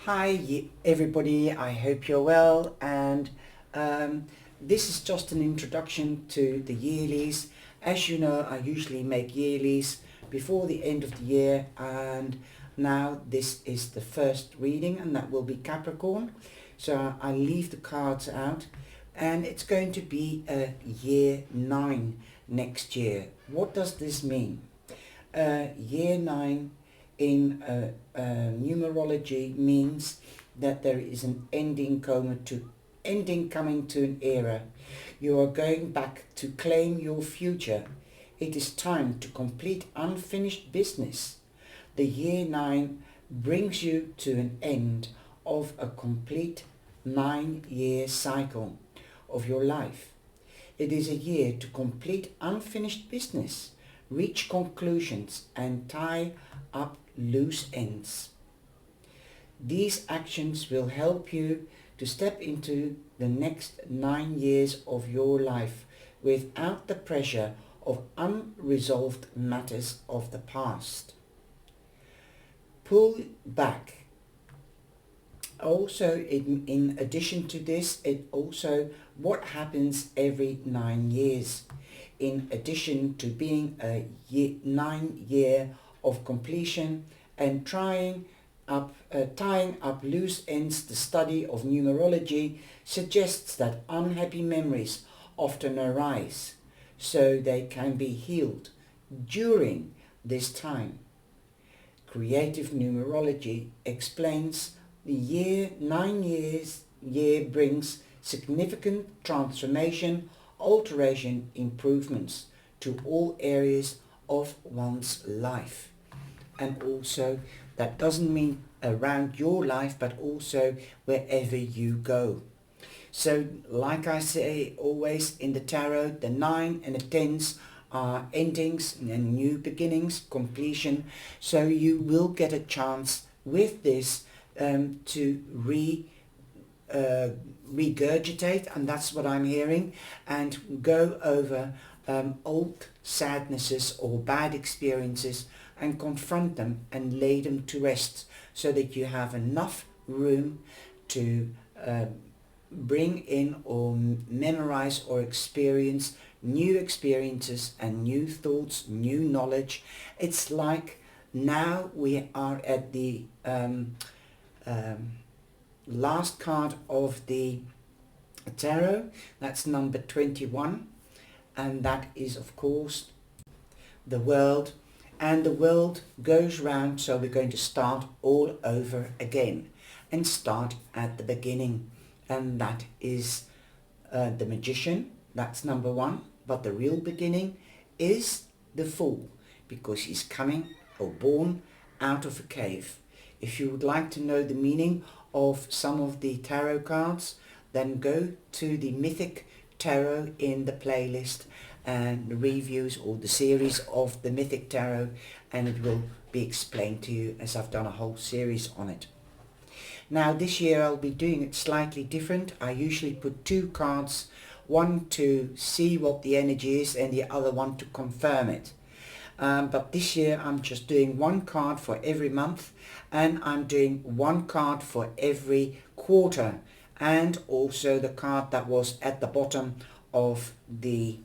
Hi everybody, I hope you're well, and this is just an introduction to the yearlies. As you know, I usually make yearlies before the end of the year, and now this is the first reading, and that will be Capricorn. So I leave the cards out, and it's going to be a year 9 next year. What does this mean? Year 9 in numerology means that there is an ending coming to an era. You are going back to claim your future. It is time to complete unfinished business. The year 9 brings you to an end of a complete 9-year cycle of your life. It is a year to complete unfinished business, reach conclusions, and tie up loose ends. These actions will help you to step into the next 9 years of your life without the pressure of unresolved matters of the past. Pull back. Also, in addition to this, it also what happens every 9 years. In addition to being a 9-year of completion and tying up loose ends, the study of numerology suggests that unhappy memories often arise, so they can be healed during this time. Creative numerology explains the year 9 year brings significant transformation, alteration, improvements to all areas of one's life. And also, that doesn't mean around your life, but also wherever you go. So, like I say always in the tarot, the 9 and the 10s are endings and new beginnings, completion. So you will get a chance with this to regurgitate, and that's what I'm hearing, and go over old sadnesses or bad experiences and confront them and lay them to rest, so that you have enough room to bring in or memorize or experience new experiences and new thoughts, new knowledge. It's like now we are at the last card of the tarot. That's number 21, and that is of course the world. And the world goes round, so we're going to start all over again and start at the beginning, and that is the magician. That's number 1, but the real beginning is the fool, because he's coming or born out of a cave. If you would like to know the meaning of some of the tarot cards, then go to the Mythic Tarot in the playlist and the reviews or the series of the Mythic Tarot, and it will be explained to you, as I've done a whole series on it. Now this year I'll be doing it slightly different. I usually put 2 cards, one to see what the energy is and the other one to confirm it. But this year I'm just doing 1 card for every month, and I'm doing 1 card for every quarter, and also the card that was at the bottom of the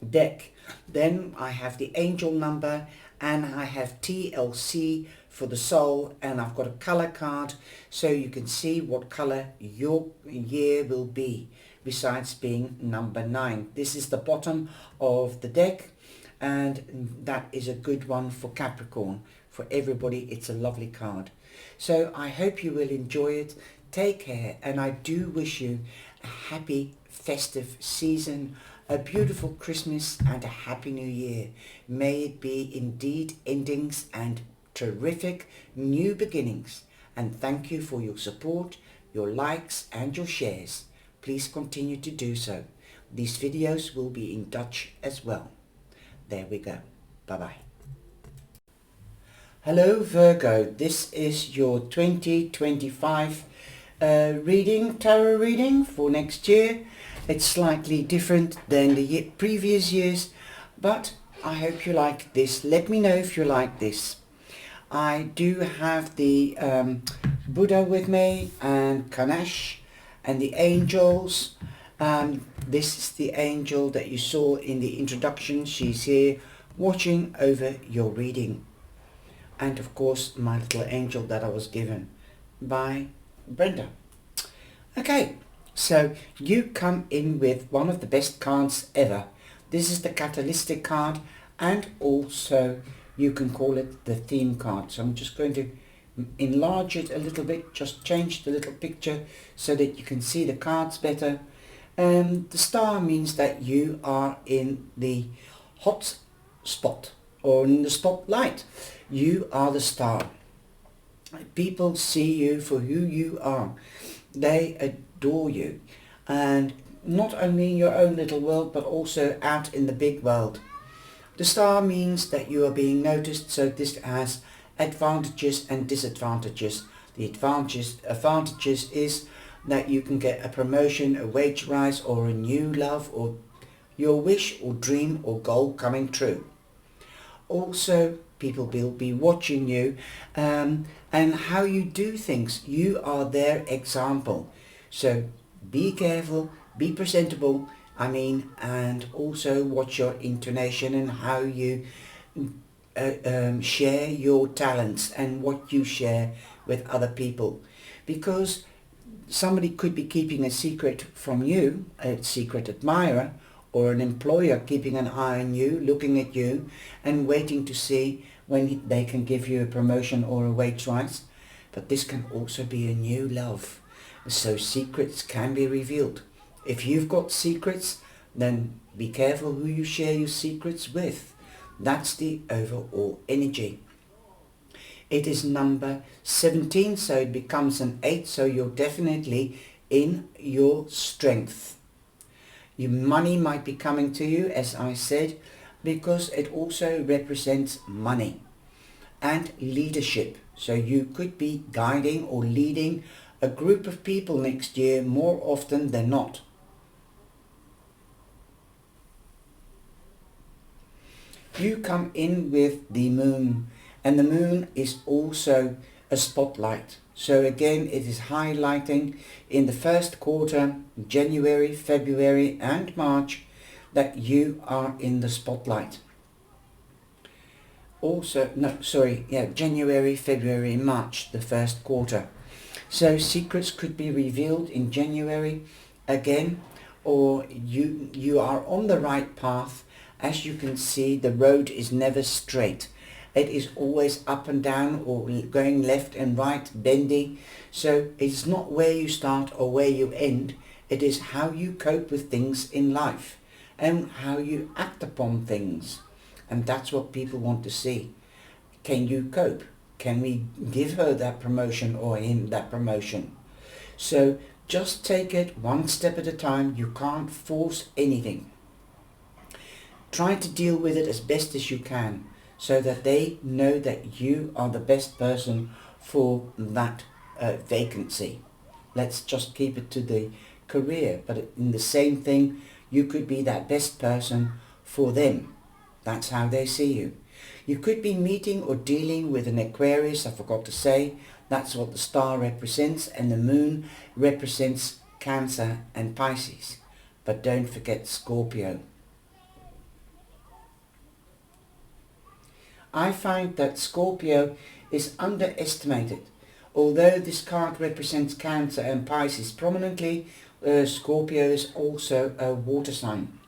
deck. Then I have the angel number, and I have TLC for the soul, and I've got a color card so you can see what color your year will be, besides being number 9. This is the bottom of the deck, and that is a good one for Capricorn. For everybody, it's a lovely card. So I hope you will enjoy it. Take care, and I do wish you a happy festive season, a beautiful Christmas, and a happy new year. May it be indeed endings and terrific new beginnings. And thank you for your support, your likes and your shares. Please continue to do so. These videos will be in Dutch as well. There we go. Bye-bye. Hello Virgo, this is your 2025 tarot reading for next year. It's slightly different than the previous years, but I hope you like this. Let me know if you like this. I do have the Buddha with me and Ganesh and the angels. This is the angel that you saw in the introduction. She's here watching over your reading. And of course my little angel that I was given by Brenda. Okay, so you come in with one of the best cards ever. This is the catalytic card, and also you can call it the theme card. So I'm just going to enlarge it a little bit, just change the little picture so that you can see the cards better. The star means that you are in the hot spot or in the spotlight. You are the star. People see you for who you are. They adore you, and not only in your own little world but also out in the big world. The star means that you are being noticed, so this has advantages and disadvantages. The advantages is that you can get a promotion, a wage rise, or a new love, or your wish or dream or goal coming true. Also, people will be watching you and how you do things. You are their example. So be careful, be presentable, and also watch your intonation and how you share your talents and what you share with other people. Because somebody could be keeping a secret from you, a secret admirer, or an employer keeping an eye on you, looking at you and waiting to see when they can give you a promotion or a wage rise. But this can also be a new love. So secrets can be revealed. If you've got secrets, then be careful who you share your secrets with. That's the overall energy. It is number 17, so it becomes an 8, so you're definitely in your strength. Your money might be coming to you, as I said, because it also represents money and leadership. So you could be guiding or leading a group of people next year more often than not. You come in with the moon, and the moon is also a spotlight. So again, it is highlighting in the first quarter, January, February and March, that you are in the spotlight. January, February, March, the first quarter. So secrets could be revealed in January again, or you are on the right path. As you can see, the road is never straight. It is always up and down or going left and right, bendy. So it's not where you start or where you end. It is how you cope with things in life and how you act upon things. And that's what people want to see. Can you cope? Can we give her that promotion or him that promotion? So just take it one step at a time. You can't force anything. Try to deal with it as best as you can, so that they know that you are the best person for that vacancy. Let's just keep it to the career, but in the same thing, you could be that best person for them. That's how they see you. You could be meeting or dealing with an Aquarius, I forgot to say. That's what the star represents, and the moon represents Cancer and Pisces. But don't forget Scorpio. I find that Scorpio is underestimated. Although this card represents Cancer and Pisces prominently, Scorpio is also a water sign.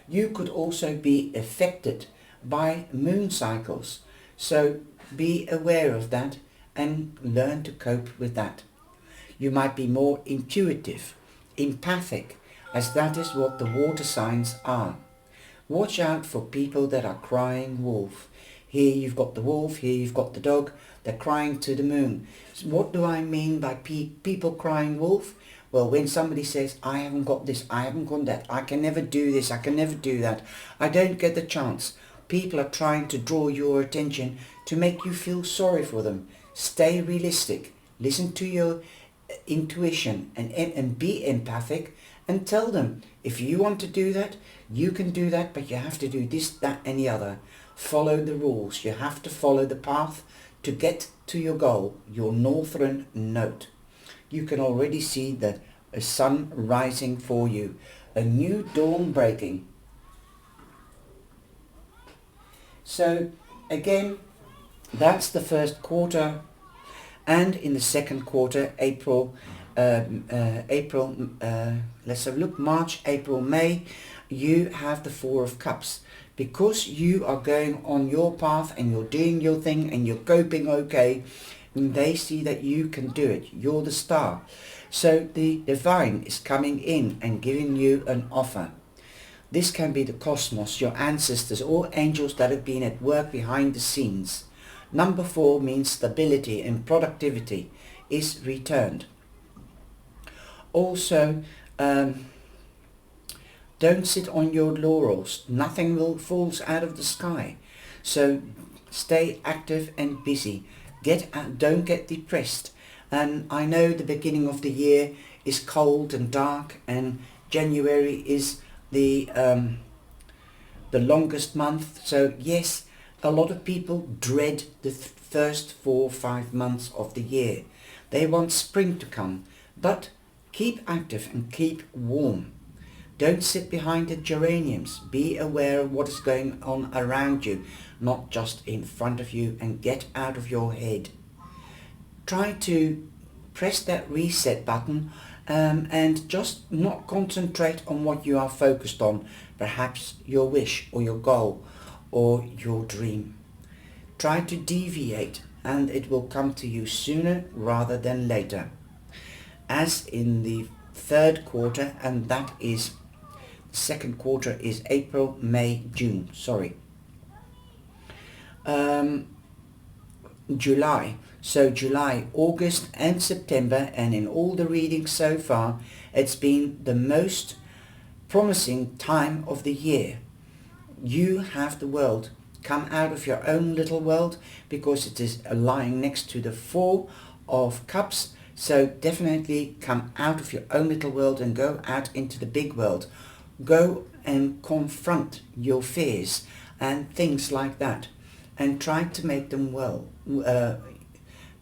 You could also be affected by moon cycles, so be aware of that and learn to cope with that. You might be more intuitive, empathic, as that is what the water signs are. Watch out for people that are crying wolf. Here you've got the wolf, here you've got the dog, they're crying to the moon. So what do I mean by people crying wolf? Well, when somebody says, I haven't got this, I haven't got that, I can never do this, I can never do that, I don't get the chance. People are trying to draw your attention to make you feel sorry for them. Stay realistic, listen to your intuition and be empathic, and tell them, if you want to do that, you can do that, but you have to do this, that and the other. Follow the rules. You have to follow the path to get to your goal, your northern node. You can already see the sun rising for you, a new dawn breaking. So again, that's the first quarter, and in the second quarter, let's have a look, March, April, May, you have the Four of Cups. Because you are going on your path and you're doing your thing and you're coping okay, and they see that you can do it. You're the star. So the divine is coming in and giving you an offer. This can be the cosmos, your ancestors, or angels that have been at work behind the scenes. Number 4 means stability and productivity is returned. Also, don't sit on your laurels. Nothing will falls out of the sky. So stay active and busy. Don't get depressed. And I know the beginning of the year is cold and dark, and January is the longest month. So yes, a lot of people dread the first 4 or 5 months of the year. They want spring to come, but keep active and keep warm. Don't sit behind the geraniums. Be aware of what is going on around you, not just in front of you, and get out of your head. Try to press that reset button and just not concentrate on what you are focused on, perhaps your wish or your goal or your dream. Try to deviate and it will come to you sooner rather than later. As in the third quarter, and that is second quarter is April, May, June, July. So July, August and September, and in all the readings so far, it's been the most promising time of the year. You have the world. Come out of your own little world, because it is lying next to the Four of Cups. So definitely come out of your own little world and go out into the big world. Go and confront your fears and things like that, and try to make them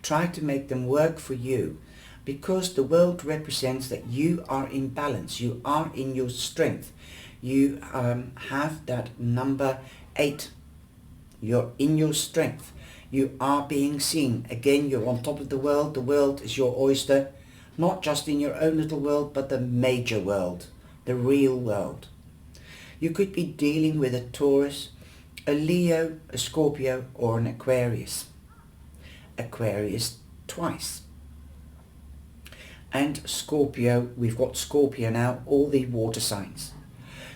try to make them work for you, because the world represents that you are in balance, you are in your strength. You have that number 8. You're in your strength. You are being seen. Again, you're on top of the world. The world is your oyster, not just in your own little world, but the major world, the real world. You could be dealing with a Taurus, a Leo, a Scorpio, or an Aquarius. Aquarius twice. And Scorpio, we've got Scorpio now, all the water signs.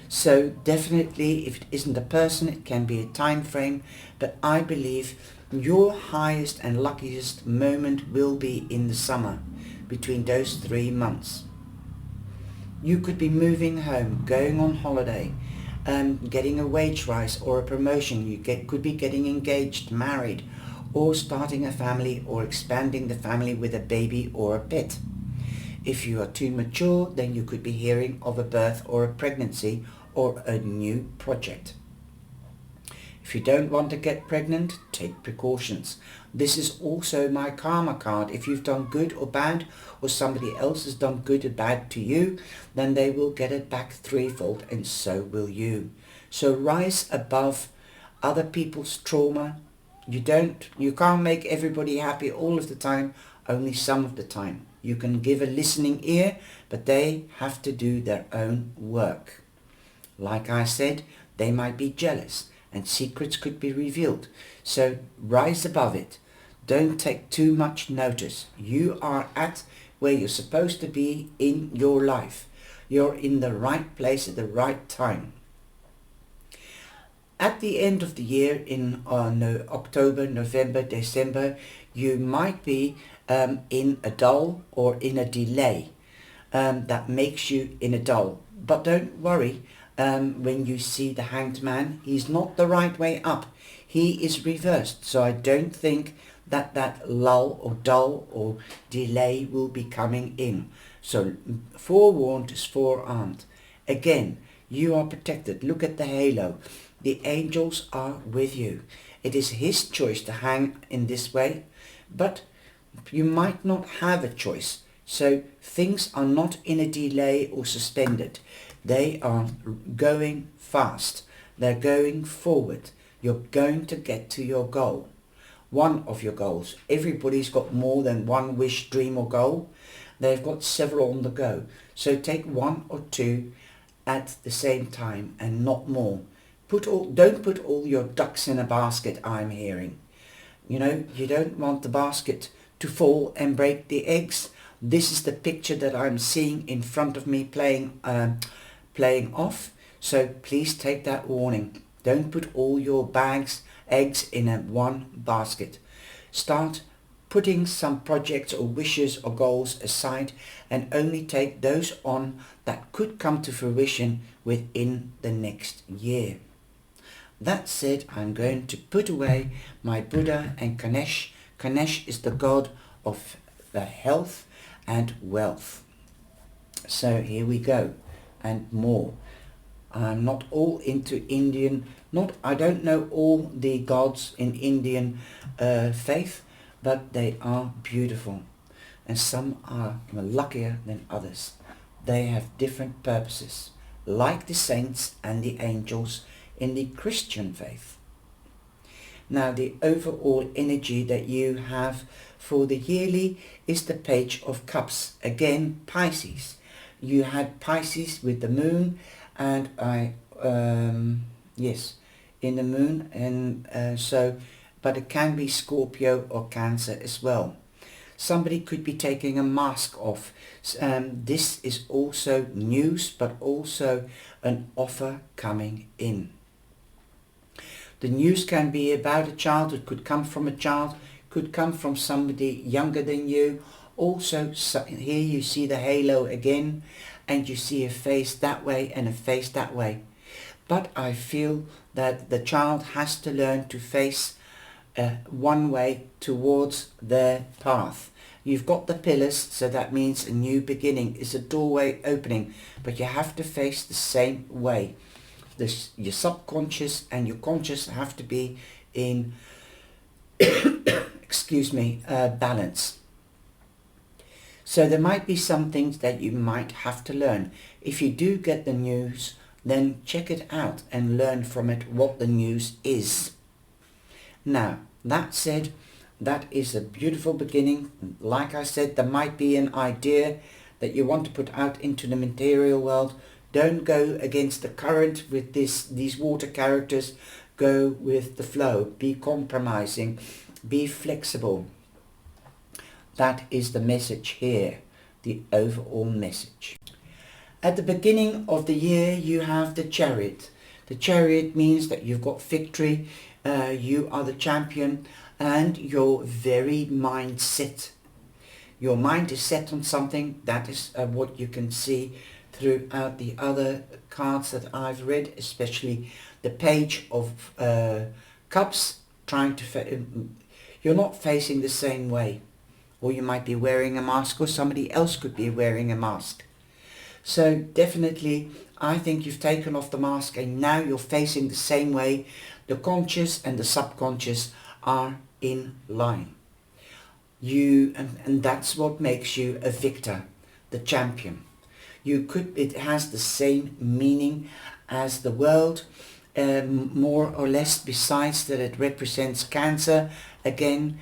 So definitely, if it isn't a person, it can be a time frame, but I believe your highest and luckiest moment will be in the summer, between those 3 months. You could be moving home, going on holiday, getting a wage rise or a promotion. You could be getting engaged, married, or starting a family, or expanding the family with a baby or a pet. If you are too mature, then you could be hearing of a birth or a pregnancy or a new project. If you don't want to get pregnant, take precautions. This is also my karma card. If you've done good or bad, or somebody else has done good or bad to you, then they will get it back threefold, and so will you. So rise above other people's trauma. You can't make everybody happy all of the time, only some of the time. You can give a listening ear, but they have to do their own work. Like I said, they might be jealous and secrets could be revealed. So rise above it. Don't take too much notice. You are at where you're supposed to be in your life. You're in the right place at the right time. At the end of the year, in October, November, December, you might be in a dull or in a delay that makes you in a dull. But don't worry, when you see the Hanged Man, he's not the right way up. He is reversed. So I don't think that lull or dull or delay will be coming in. So forewarned is forearmed. Again, you are protected. Look at the halo. The angels are with you. It is his choice to hang in this way, but you might not have a choice. So things are not in a delay or suspended. They are going fast. They're going forward. You're going to get to your goal. One of your goals. Everybody's got more than one wish, dream or goal. They've got several on the go. So take one or two at the same time and not more. Don't put all your ducks in a basket, I'm hearing. You know, you don't want the basket to fall and break the eggs. This is the picture that I'm seeing in front of me playing off. So please take that warning. Don't put all your eggs in one basket. Start putting some projects or wishes or goals aside and only take those on that could come to fruition within the next year. That said, I'm going to put away my Buddha and Ganesh. Ganesh is the god of the health and wealth. So here we go, and more. I'm not all into Indian, I don't know all the gods in Indian faith, but they are beautiful. And some are luckier than others. They have different purposes, like the saints and the angels in the Christian faith. Now the overall energy that you have for the yearly is the Page of Cups. Again, Pisces. You had Pisces with the moon, and yes, in the moon, and but it can be Scorpio or Cancer as well. Somebody could be taking a mask off. This is also news, but also an offer coming in. The news can be about a child. It could come from a child, could come from somebody younger than you. Also, here you see the halo again, and you see a face that way and a face that way. But I feel that the child has to learn to face one way towards their path. You've got the pillars, so that means a new beginning. It's a doorway opening, but you have to face the same way. Your subconscious and your conscious have to be in balance. So there might be some things that you might have to learn. If you do get the news, then check it out and learn from it what the news is. Now, that said, that is a beautiful beginning. Like I said, there might be an idea that you want to put out into the material world. Don't go against the current with these water characters. Go with the flow. Be compromising. Be flexible. That is the message here, the overall message. At the beginning of the year, you have the Chariot. The Chariot means that you've got victory. You are the champion, and your very mind set. Your mind is set on something. That is what you can see throughout the other cards that I've read, especially the Page of Cups. You're not facing the same way, or you might be wearing a mask, or somebody else could be wearing a mask. So definitely, I think you've taken off the mask and now you're facing the same way. The conscious and the subconscious are in line. And that's what makes you a victor, the champion. It has the same meaning as the world, more or less, besides that it represents Cancer. Again,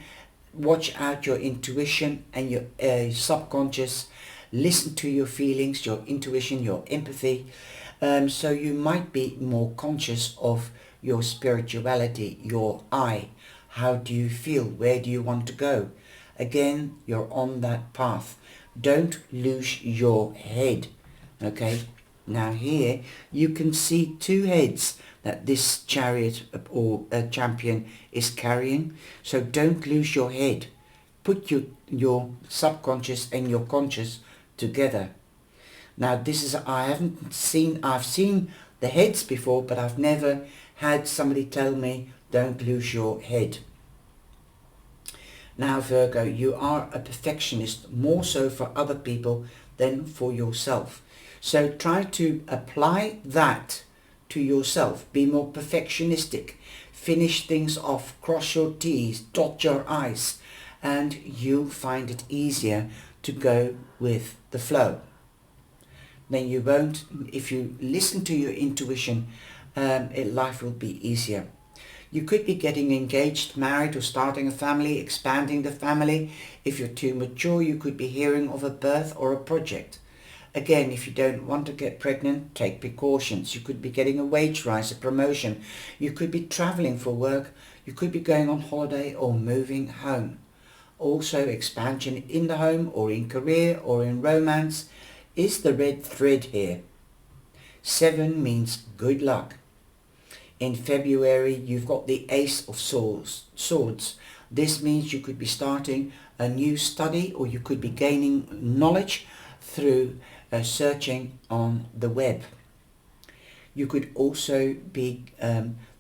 watch out your intuition and your subconscious. Listen to your feelings, your intuition, your empathy. So you might be more conscious of your spirituality, your I. How do you feel? Where do you want to go? Again, you're on that path. Don't lose your head. Okay, now here you can see two heads that this chariot or champion is carrying. So don't lose your head. Put your subconscious and your conscious together. Now I've seen the heads before, but I've never had somebody tell me don't lose your head. Now Virgo, you are a perfectionist, more so for other people than for yourself. So try to apply that to yourself. Be more perfectionistic. Finish things off. Cross your T's. Dot your I's. And you'll find it easier to go with the flow. Then you won't, if you listen to your intuition, life will be easier. You could be getting engaged, married, or starting a family, expanding the family. If you're too mature, you could be hearing of a birth or a project. Again, if you don't want to get pregnant, take precautions. You could be getting a wage rise, a promotion. You could be traveling for work. You could be going on holiday or moving home. Also, expansion in the home or in career or in romance is the red thread here. 7 means good luck. In February, you've got the Ace of Swords. This means you could be starting a new study, or you could be gaining knowledge through searching on the web. You could also be,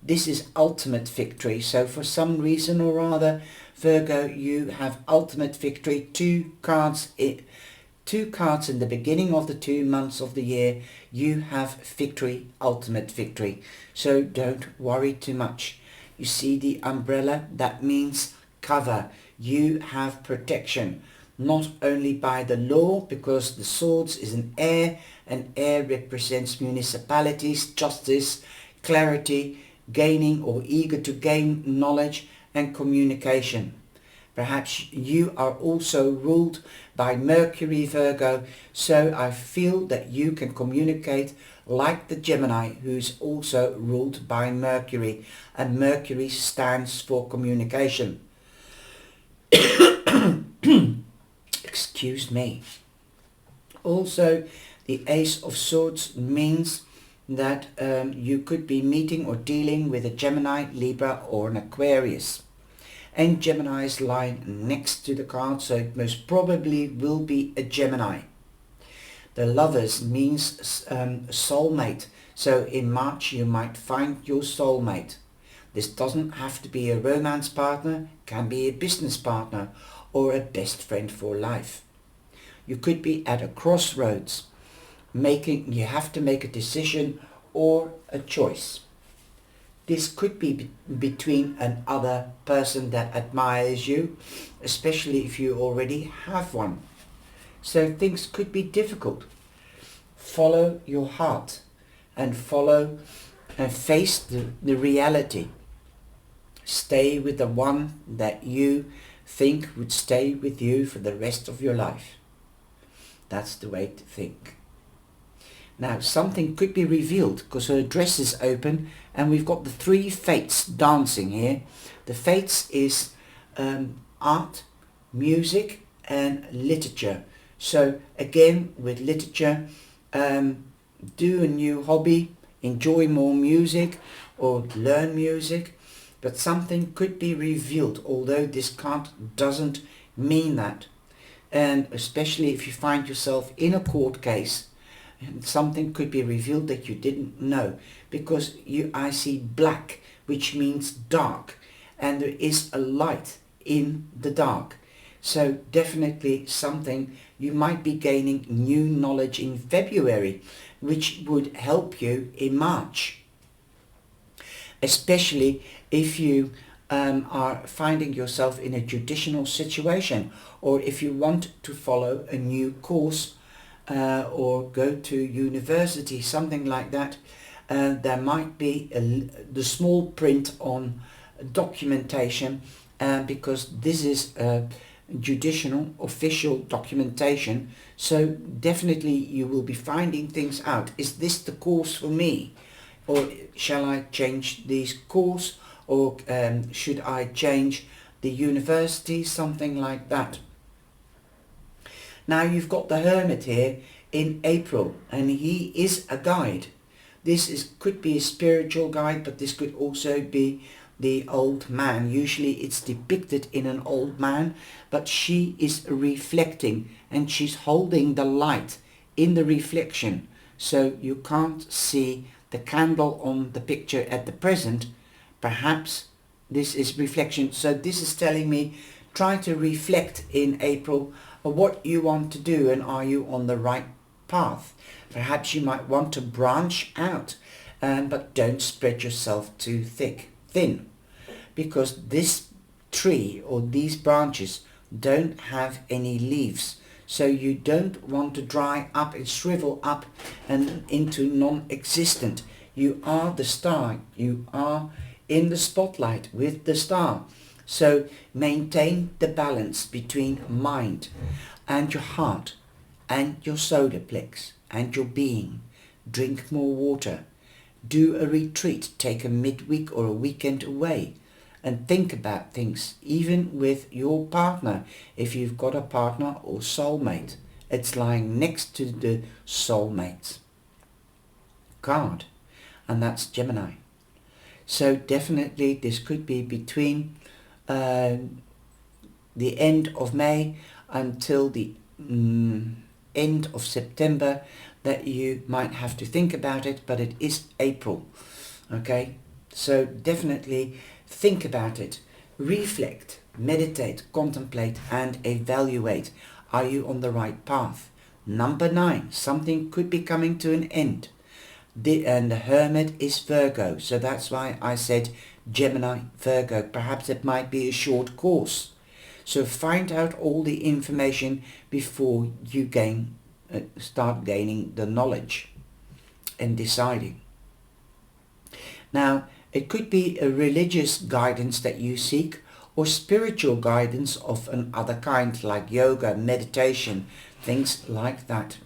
this is ultimate victory. So for some reason or other, Virgo, you have ultimate victory. Two cards in the beginning of the 2 months of the year. You have victory, ultimate victory. So don't worry too much. You see the umbrella? That means cover. You have protection. Not only by the law, because the swords is an air, and air represents municipalities, justice, clarity, gaining or eager to gain knowledge and communication. Perhaps you are also ruled by Mercury, Virgo, so I feel that you can communicate like the Gemini, who's also ruled by Mercury, and Mercury stands for communication. Excuse me. Also, the Ace of Swords means that you could be meeting or dealing with a Gemini, Libra or an Aquarius. And Gemini's lie next to the card, so it most probably will be a Gemini. The Lovers means soulmate. So in March you might find your soulmate. This doesn't have to be a romance partner, can be a business partner or a best friend for life. You could be at a crossroads. You have to make a decision or a choice. This could be between another person that admires you, especially if you already have one. So things could be difficult. Follow your heart and face the reality. Stay with the one that you think would stay with you for the rest of your life. That's the way to think. Now something could be revealed because her dress is open and we've got the 3 fates dancing here. The fates is art, music and literature. So again with literature, do a new hobby, enjoy more music or learn music, but something could be revealed, although this card doesn't mean that. And especially if you find yourself in a court case, something could be revealed that you didn't know, because I see black, which means dark, and there is a light in the dark. So definitely something, you might be gaining new knowledge in February, which would help you in March. Especially if you are finding yourself in a judicial situation, or if you want to follow a new course or go to university, something like that. There might be the small print on documentation, because this is judicial official documentation. So definitely you will be finding things out. Is this the course for me, or shall I change this course, or should I change the university, something like that. Now you've got the Hermit here in April, and he is a guide. This could be a spiritual guide, but this could also be the old man. Usually it's depicted in an old man, but she is reflecting and she's holding the light in the reflection. So you can't see the candle on the picture at the present. Perhaps this is reflection. So this is telling me, try to reflect in April what you want to do, and are you on the right path. Perhaps you might want to branch out, but don't spread yourself too thin, because this tree or these branches don't have any leaves. So you don't want to dry up and shrivel up and into non-existent. You are the star. You are in the spotlight with the star. So maintain the balance between mind and your heart and your solar plex and your being. Drink more water. Do a retreat. Take a midweek or a weekend away and think about things, even with your partner. If you've got a partner or soulmate, it's lying next to the soulmate card, and that's Gemini. So definitely this could be between the end of May until the end of September that you might have to think about it, but it is April. Okay, so definitely think about it, reflect, meditate, contemplate and evaluate. Are you on the right path? Number 9, something could be coming to an end. And the Hermit is Virgo, so that's why I said Gemini, Virgo. Perhaps it might be a short course. So find out all the information before you start gaining the knowledge and deciding. Now, it could be a religious guidance that you seek, or spiritual guidance of another kind, like yoga, meditation, things like that.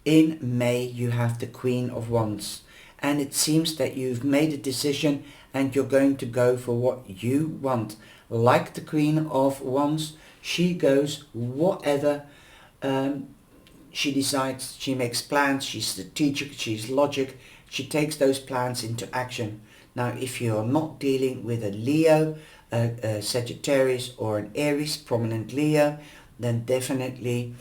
In May you have the Queen of Wands, and it seems that you've made a decision and you're going to go for what you want. Like the Queen of Wands, she goes whatever she decides. She makes plans, she's strategic, she's logic, she takes those plans into action. Now, if you're not dealing with a Leo, a Sagittarius or an Aries, prominent Leo, then definitely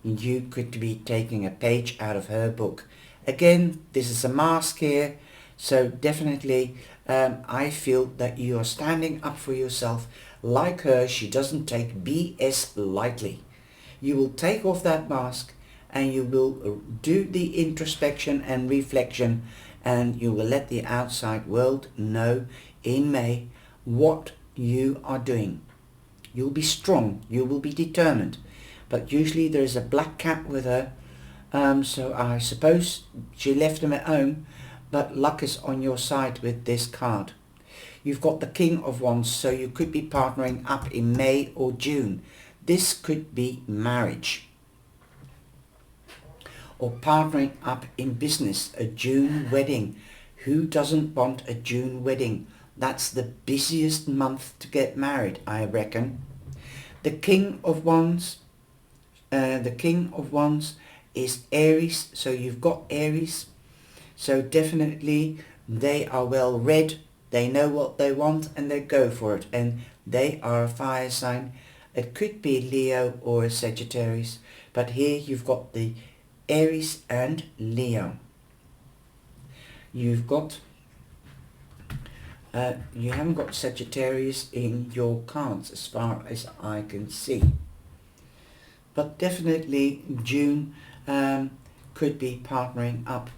you could be taking a page out of her book. Again, this is a mask here, so definitely I feel that you are standing up for yourself. Like her, she doesn't take BS lightly. You will take off that mask and you will do the introspection and reflection, and you will let the outside world know in May what you are doing. You'll be strong, you will be determined, but usually there is a black cat with her, so I suppose she left him at home, but luck is on your side with this card. You've got the King of Wands, so you could be partnering up in May or June. This could be marriage, or partnering up in business, a June wedding. Who doesn't want a June wedding? That's the busiest month to get married, I reckon. The King of Wands, is Aries, so you've got Aries. So definitely they are well read, they know what they want and they go for it, and they are a fire sign. It could be Leo or a Sagittarius, but here you've got the Aries and Leo. You've got you haven't got Sagittarius in your cards as far as I can see, but definitely June could be partnering up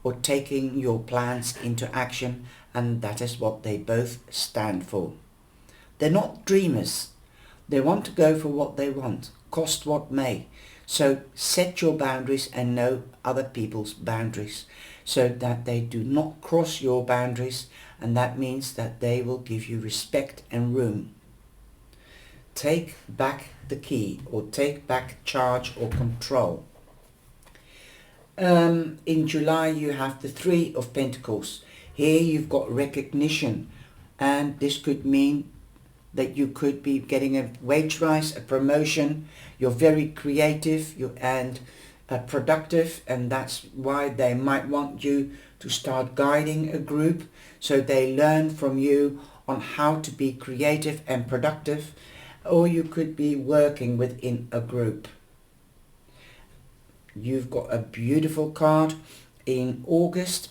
or taking your plans into action, and that is what they both stand for. They're not dreamers. They want to go for what they want, cost what may. So set your boundaries and know other people's boundaries, so that they do not cross your boundaries, and that means that they will give you respect and room. Take back the key, or take back charge or control. In July you have the Three of Pentacles. Here you've got recognition, and this could mean that you could be getting a wage rise, a promotion. You're very creative and productive, and that's why they might want you to start guiding a group, so they learn from you on how to be creative and productive. Or you could be working within a group. You've got a beautiful card in August.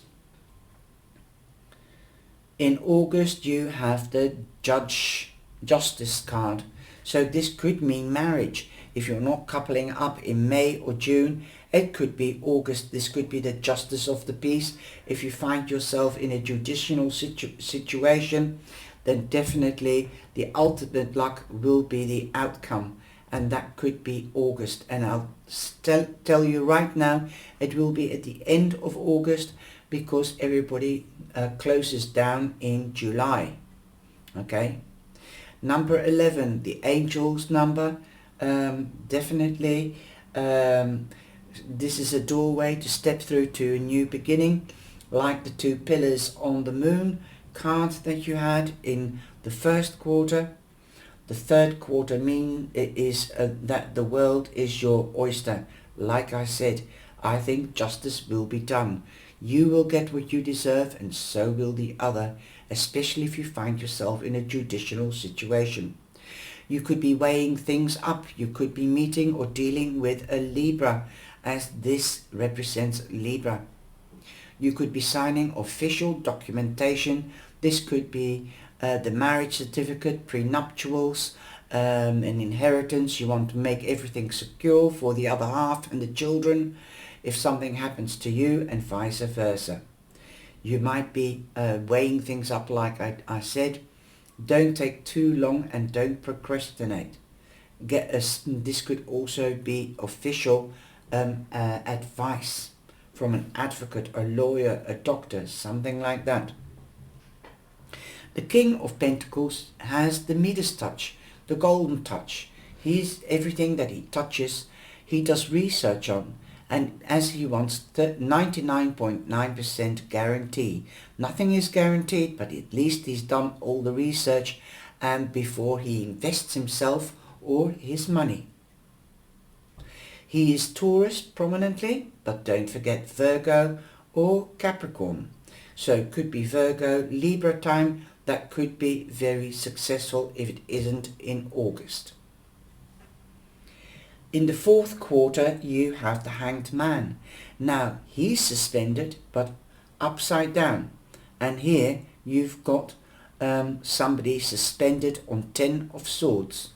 In August you have the Justice card. So this could mean marriage. If you're not coupling up in May or June, it could be August. This could be the justice of the peace. If you find yourself in a judicial situation, then definitely the ultimate luck will be the outcome. And that could be August. And I'll tell you right now, it will be at the end of August, because everybody closes down in July. Okay. Number 11, the angel's number. Definitely this is a doorway to step through to a new beginning, like the 2 pillars on the moon card that you had in the first quarter. The third quarter is that the world is your oyster. Like I said, I think justice will be done. You will get what you deserve, and so will the other, especially if you find yourself in a judicial situation. You could be weighing things up. You could be meeting or dealing with a Libra, as this represents Libra. You could be signing official documentation. This could be the marriage certificate, prenuptials, an inheritance. You want to make everything secure for the other half and the children if something happens to you, and vice versa. You might be weighing things up, like I said. Don't take too long and don't procrastinate. This could also be official advice from an advocate, a lawyer, a doctor, something like that. The King of Pentacles has the Midas touch, the golden touch. He's everything that he touches, he does research on, and as he wants 99.9% guarantee. Nothing is guaranteed, but at least he's done all the research and before he invests himself or his money. He is Taurus prominently, but don't forget Virgo or Capricorn. So it could be Virgo, Libra time. That could be very successful if it isn't in August. In the fourth quarter, you have the Hanged Man. Now, he's suspended, but upside down. And here, you've got somebody suspended on 10 of Swords.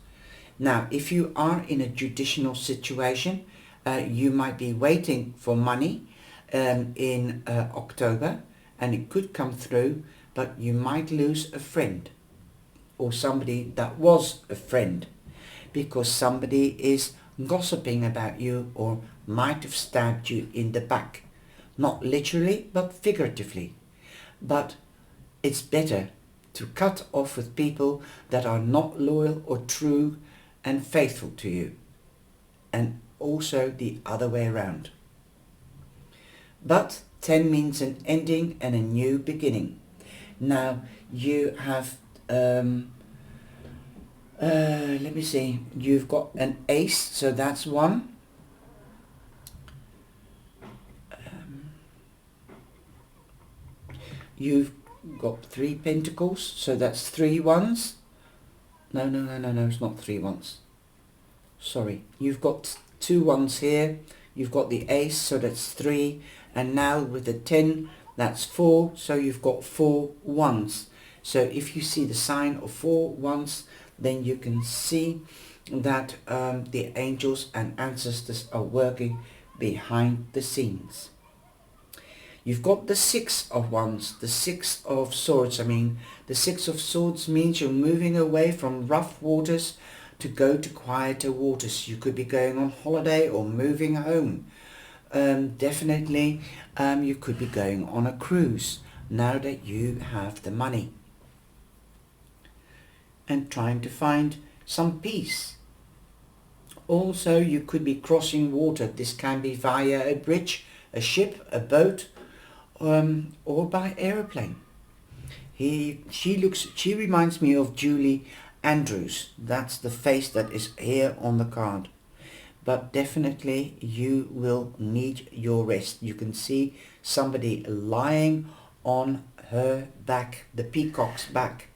Now, if you are in a judicial situation, you might be waiting for money in October, and it could come through, but you might lose a friend or somebody that was a friend, because somebody is gossiping about you or might have stabbed you in the back. Not literally, but figuratively. But it's better to cut off with people that are not loyal or true and faithful to you. And also the other way around. But 10 means an ending and a new beginning. Now you have, let me see, you've got an ace, so that's 1. You've got 3 pentacles, so that's 3 ones. No, it's not 3 ones. Sorry, you've got 2 ones here. You've got the ace, so that's 3. And now with the 10, that's 4. So you've got 4 ones. So if you see the sign of 4 ones, then you can see that the angels and ancestors are working behind the scenes. You've got the 6 of wands, the 6 of swords. The 6 of swords means you're moving away from rough waters to go to quieter waters. You could be going on holiday or moving home. Definitely you could be going on a cruise now that you have the money. And trying to find some peace. Also, you could be crossing water. This can be via a bridge, a ship, a boat, or by aeroplane. She reminds me of Julie Andrews. That's the face that is here on the card. But definitely you will need your rest. You can see somebody lying on her back, the peacock's back.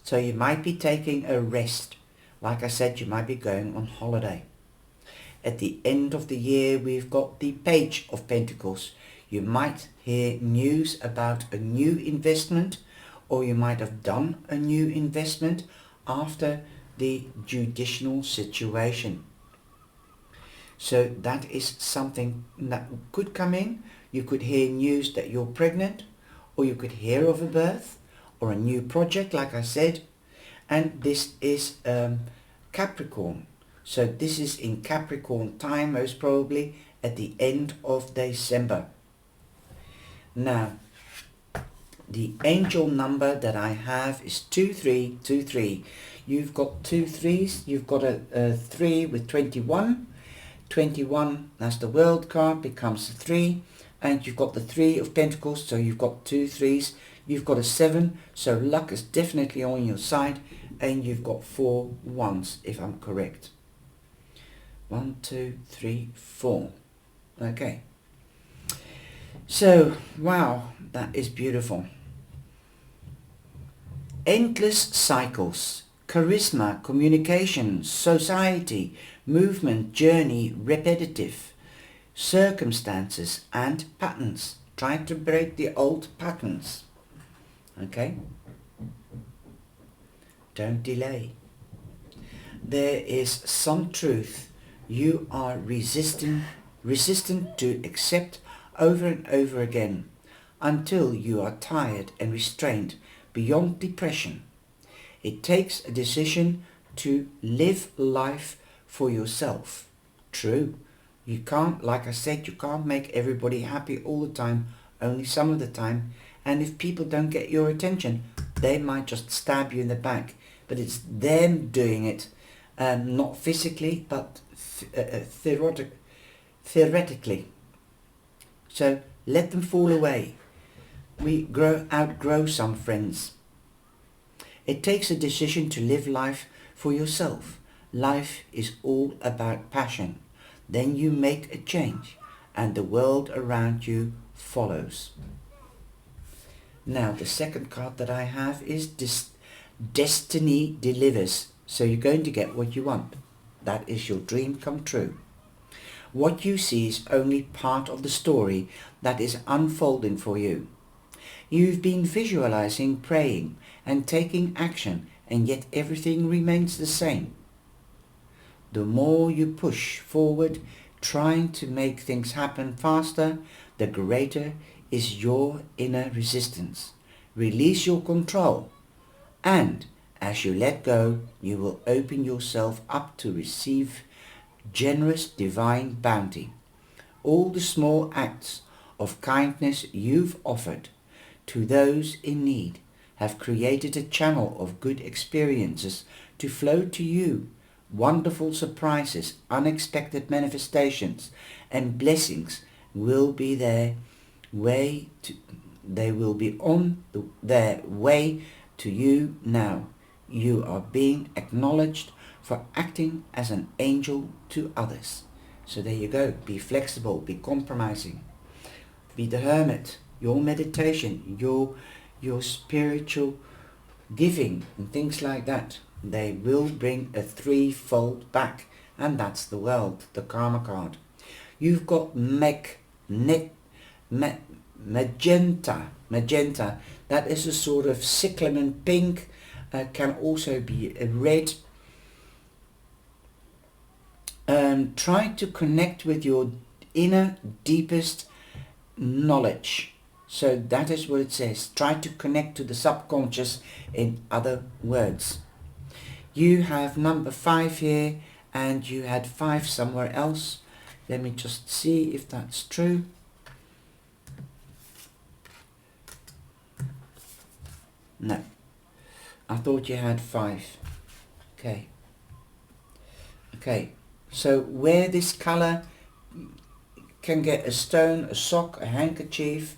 So you might be taking a rest. Like I said, you might be going on holiday. At the end of the year, we've got the Page of Pentacles. You might hear news about a new investment, or you might have done a new investment after the judicial situation. So that is something that could come in. You could hear news that you're pregnant, or you could hear of a birth, or a new project, like I said. And this is Capricorn. So this is in Capricorn time, most probably at the end of December. Now, the angel number that I have is 2323. You've got 2 3s. You've got a 3 with 21. 21, that's the world card, becomes a 3. And you've got the 3 of Pentacles, so you've got 2 3s. You've got a 7, so luck is definitely on your side. And you've got 4 1s, if I'm correct. 1, 2, 3, 4. Okay. So, wow, that is beautiful. Endless cycles, charisma, communication, society, movement, journey, repetitive, circumstances and patterns. Try to break the old patterns. Okay? Don't delay. There is some truth you are resistant to accept over and over again until you are tired and restrained beyond depression. It takes a decision to live life for yourself. True, you can't, like I said, you can't make everybody happy all the time, only some of the time. And if people don't get your attention, they might just stab you in the back. But it's them doing it, not physically, but theoretically. So let them fall away. We outgrow some friends. It takes a decision to live life for yourself. Life is all about passion. Then you make a change and the world around you follows. Now the second card that I have is Destiny Delivers. So you're going to get what you want. That is your dream come true. What you see is only part of the story that is unfolding for you. You've been visualizing, praying and taking action, and yet everything remains the same. The more you push forward, trying to make things happen faster, the greater is your inner resistance. Release your control, and as you let go, you will open yourself up to receive generous divine bounty. All the small acts of kindness you've offered to those in need have created a channel of good experiences to flow to you. Wonderful surprises, unexpected manifestations and blessings will be they will be on their way to you now. You are being acknowledged for acting as an angel to others. So there you go. Be flexible, be compromising, be the hermit. Your meditation, your spiritual giving and things like that, they will bring a threefold back, and that's the world, the karma card. You've got magenta. That is a sort of cyclamen pink, can also be a red. Try to connect with your inner deepest knowledge. So that is what it says. Try to connect to the subconscious, in other words. You have number 5 here, and you had 5 somewhere else. Let me just see if that's true. No, I thought you had 5. Okay, so wear this color. Can get a stone, a sock, a handkerchief,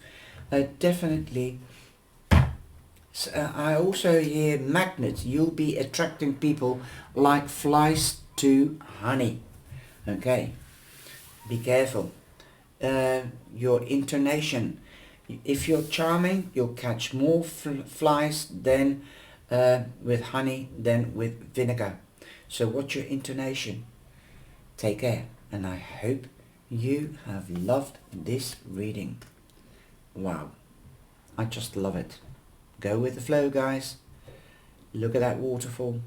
definitely. So, I also hear magnets. You'll be attracting people like flies to honey. Okay, be careful. Your intonation. If you're charming, you'll catch more flies than with honey than with vinegar. So what's your intonation? Take care, and I hope you have loved this reading. Wow, I just love it. Go with the flow, guys. Look at that waterfall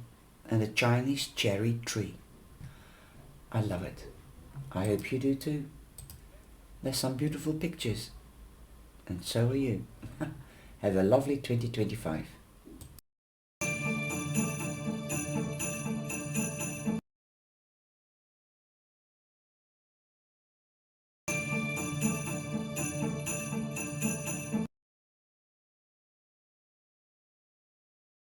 and a Chinese cherry tree. I love it. I hope you do too. There's some beautiful pictures, and so are you. Have a lovely 2025.